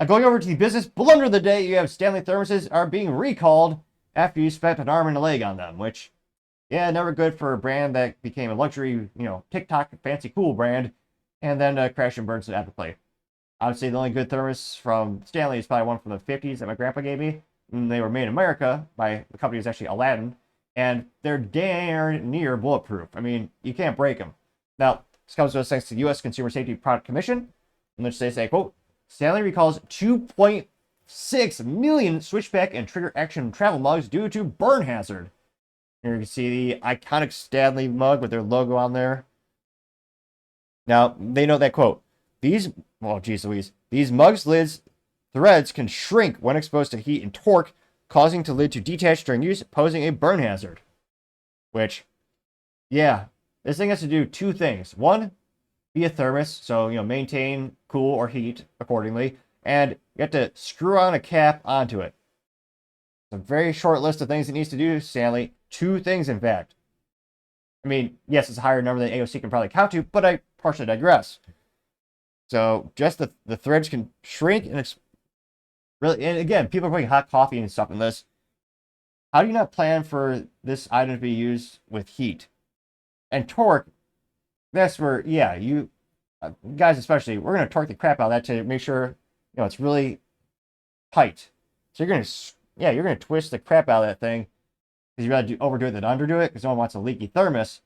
Going over to the business blunder of the day, you have Stanley thermoses are being recalled after you spent an arm and a leg on them, which, yeah, never good for a brand that became a luxury, TikTok fancy cool brand, and then crashed and burned so epically. I would say the only good thermos from Stanley is probably one from the 50s that my grandpa gave me. And they were made in America by the company is actually Aladdin, and they're darn near bulletproof. I mean, you can't break them. Now, this comes to us thanks to the U.S. Consumer Safety Product Commission, in which they say, quote, Stanley recalls 2.6 million switchback and trigger action travel mugs due to burn hazard. Here you can see the iconic Stanley mug with their logo on there. Now, they note that, quote, these mugs lids threads can shrink when exposed to heat and torque, causing the lid to detach during use, posing a burn hazard. Which, yeah, this thing has to do two things. One, be a thermos, so, maintain cool or heat accordingly, and you have to screw on a cap onto it. It's a very short list of things it needs to do, Stanley. Two things, in fact. I mean, yes, it's a higher number than AOC can probably count to, but I partially digress. So, just the threads can shrink, and really, and again, people are putting hot coffee and stuff in this. How do you not plan for this item to be used with heat? And torque, that's where, yeah, you guys especially, we're going to torque the crap out of that to make sure, it's really tight. So you're going to twist the crap out of that thing because you'd rather overdo it than underdo it because no one wants a leaky thermos.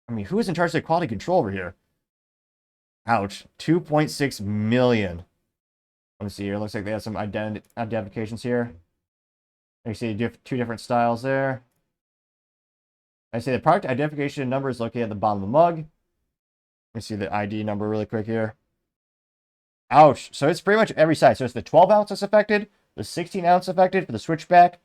I mean, who's in charge of the quality control over here? Ouch. 2.6 million. Let me see here. Looks like they have some identifications here. You see two different styles there. I say the product identification number is located at the bottom of the mug. Let me see the ID number really quick here. Ouch. So it's pretty much every size. So it's the 12 ounce that's affected, the 16 ounce affected for the switchback,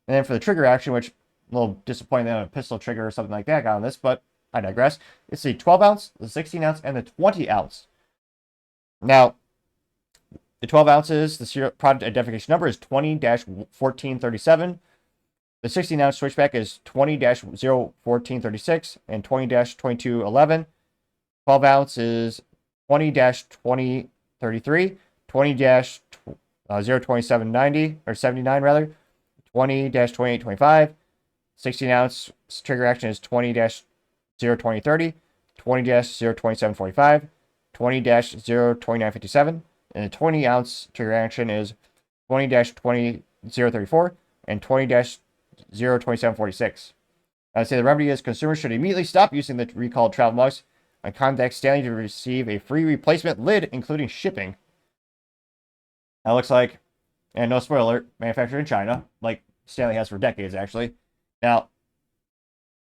and then for the trigger action, which a little disappointing that a pistol trigger or something like that got on this, but I digress. It's the 12 ounce, the 16 ounce, and the 20 ounce. Now, the 12 ounces, the product identification number is 20-1437. The 16 ounce switchback is 20-01436 and 20-2211. 12 ounce is 20-2033, 20-02790 or 79 rather, 20-2825. 16 ounce trigger action is 20-02030, 20-02745, 20-02957, and the 20 ounce trigger action is 20-20034 and 20-02746. I'd say the remedy is consumers should immediately stop using the recalled travel mugs and contact Stanley to receive a free replacement lid, including shipping. That looks like, and no spoiler alert, manufactured in China, like Stanley has for decades, actually. Now,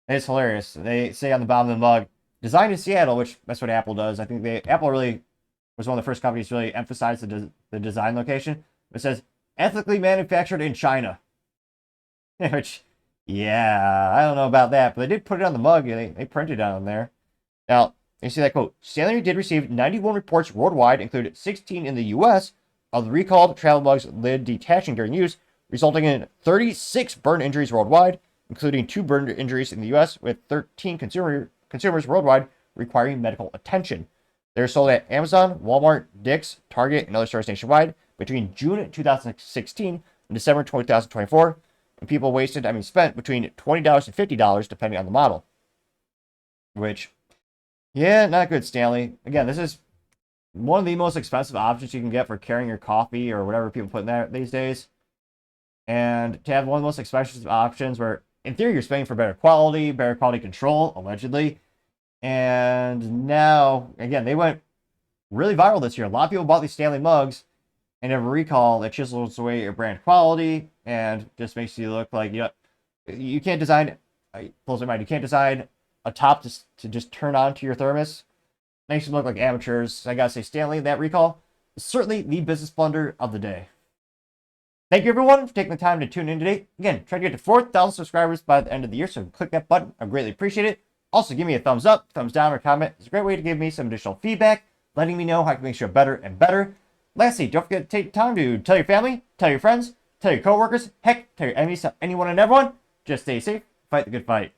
it's hilarious. They say on the bottom of the mug, designed in Seattle, which that's what Apple does. I think Apple really was one of the first companies to really emphasize the design location. It says, ethically manufactured in China. Which, yeah, I don't know about that, but they did put it on the mug. They printed it on there. Now, you see that quote, Stanley did receive 91 reports worldwide, including 16 in the U.S., of the recalled travel mug's lid detaching during use, resulting in 36 burn injuries worldwide, including 2 burn injuries in the U.S., with 13 consumers worldwide requiring medical attention. They're sold at Amazon, Walmart, Dick's, Target, and other stores nationwide between June 2016 and December 2024, and people spent between $20 and $50 depending on the model. Which, yeah, not good, Stanley. Again, this is one of the most expensive options you can get for carrying your coffee or whatever people put in there these days. And to have one of the most expensive options where, in theory, you're spending for better quality control, allegedly. And now, again, they went really viral this year. A lot of people bought these Stanley mugs and have a recall that chisels away your brand quality and just makes you look like, you can't design, close my mind, you can't design a top to just turn on to your thermos. Makes you look like amateurs. I gotta say, Stanley, that recall is certainly the business blunder of the day. Thank you, everyone, for taking the time to tune in today. Again, try to get to 4,000 subscribers by the end of the year, so click that button. I greatly appreciate it. Also, give me a thumbs up, thumbs down, or comment. It's a great way to give me some additional feedback, letting me know how I can make sure better and better. Lastly, don't forget to take time to tell your family, tell your friends, tell your coworkers, heck, tell your enemies, tell anyone and everyone. Just stay safe, fight the good fight.